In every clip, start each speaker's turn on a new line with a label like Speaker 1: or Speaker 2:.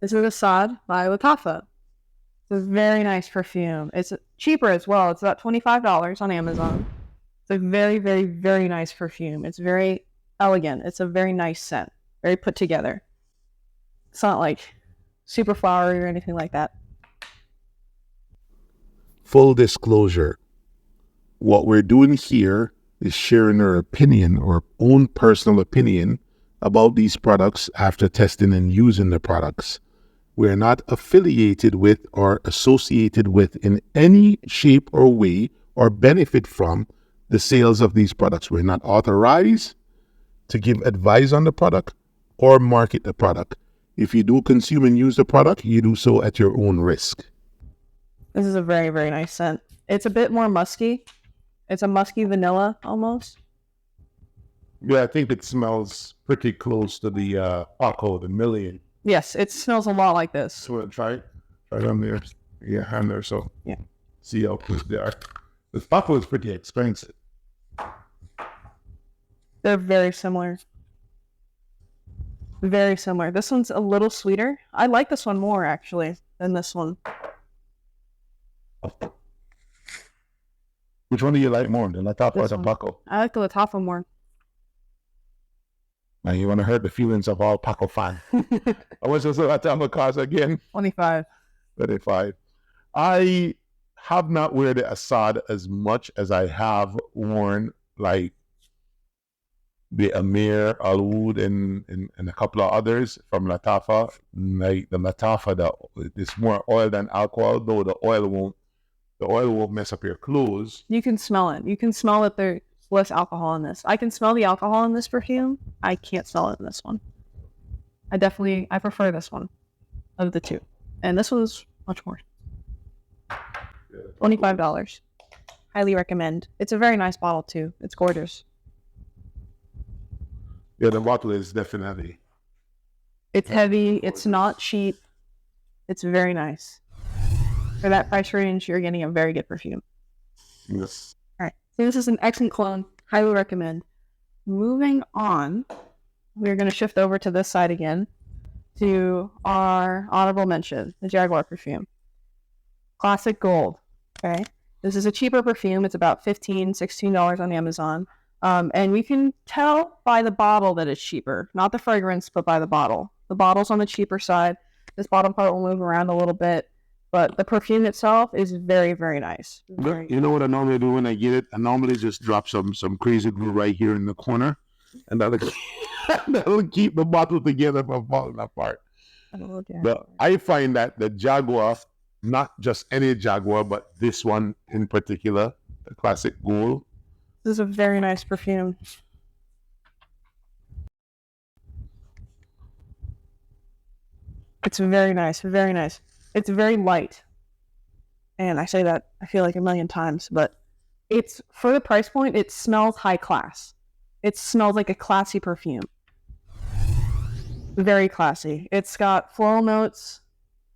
Speaker 1: This is Assad by Latafa. It's a very nice perfume. It's cheaper as well. It's about $25 on Amazon. It's a very, very, very nice perfume. It's very elegant. It's a very nice scent. Very put together. It's not like super flowery or anything like that.
Speaker 2: Full disclosure, what we're doing here is sharing our opinion, our own personal opinion about these products after testing and using the products. We're not affiliated with or associated with in any shape or way or benefit from the sales of these products. We're not authorized to give advice on the product or market the product. If you do consume and use the product, you do so at your own risk.
Speaker 1: This is a very, very nice scent. It's a bit more musky. It's a musky vanilla almost.
Speaker 2: Yeah, I think it smells pretty close to the Paco, the Million.
Speaker 1: Yes, it smells a lot like this.
Speaker 2: So try it on there. Yeah, hand there. So
Speaker 1: yeah,
Speaker 2: see how close they are. The Paco is pretty expensive.
Speaker 1: They're very similar. Very similar. This one's a little sweeter. I like this one more actually than this one.
Speaker 2: Which one do you like more, the Latafa or the Paco?
Speaker 1: I like the Latafa more.
Speaker 2: Now you want to hurt the feelings of all Paco fans. How much does the Latafa cost again?
Speaker 1: 25.
Speaker 2: 35. I have not worn the Assad as much as I have worn like the Amir, Alwood, and a couple of others from Latafa. Like the Latafa, it's more oil than alcohol, though the oil won't mess up your clothes.
Speaker 1: You can smell it. You can smell that there's less alcohol in this. I can smell the alcohol in this perfume. I can't smell it in this one. I prefer this one of the two. And this one's much more. $25. Highly recommend. It's a very nice bottle too. It's gorgeous.
Speaker 2: Yeah, the bottle is definitely.
Speaker 1: It's heavy. It's not cheap. It's very nice. For that price range, you're getting a very good perfume.
Speaker 2: Yes.
Speaker 1: All right. So this is an excellent cologne. Highly recommend. Moving on, we're going to shift over to this side again to our honorable mention, the Jaguar perfume. Classic Gold. Okay. This is a cheaper perfume. It's about $15, $16 on Amazon. And we can tell by the bottle that it's cheaper. Not the fragrance, but by the bottle. The bottle's on the cheaper side. This bottom part will move around a little bit. But the perfume itself is very, very nice.
Speaker 2: You know what I normally do when I get it? I normally just drop some crazy glue right here in the corner. And that'll keep the bottle together from falling apart. But I find that the Jaguar, not just any Jaguar, but this one in particular, the Classic Gold.
Speaker 1: This is a very nice perfume. It's very nice, very nice. It's very light. And I say that, I feel like a million times, but it's, for the price point, it smells high class. It smells like a classy perfume. Very classy. It's got floral notes,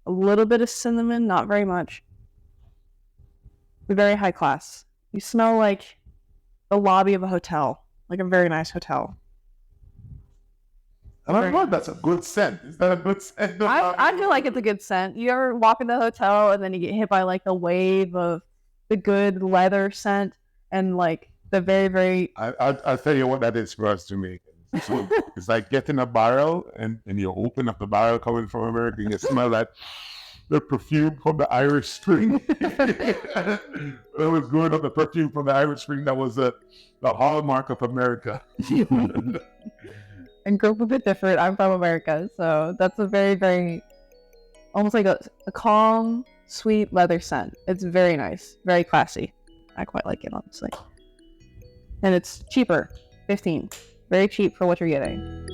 Speaker 1: a little bit of cinnamon, not very much. Very high class. You smell like the lobby of a hotel, like a very nice hotel.
Speaker 2: I don't know, that's a good scent. Is that a good scent?
Speaker 1: I feel like it's a good scent. You ever walk in the hotel and then you get hit by like the wave of the good leather scent and like the very, very...
Speaker 2: I'll tell you what that is for us to me. It's like getting a barrel and you open up the barrel coming from America and you smell that the perfume from the Irish Spring. It was growing up, the perfume from the Irish Spring that was the hallmark of America.
Speaker 1: And grew up a bit different. I'm from America, so that's a very, very, almost like a calm, sweet leather scent. It's very nice, very classy. I quite like it, honestly. And it's cheaper, $15. Very cheap for what you're getting.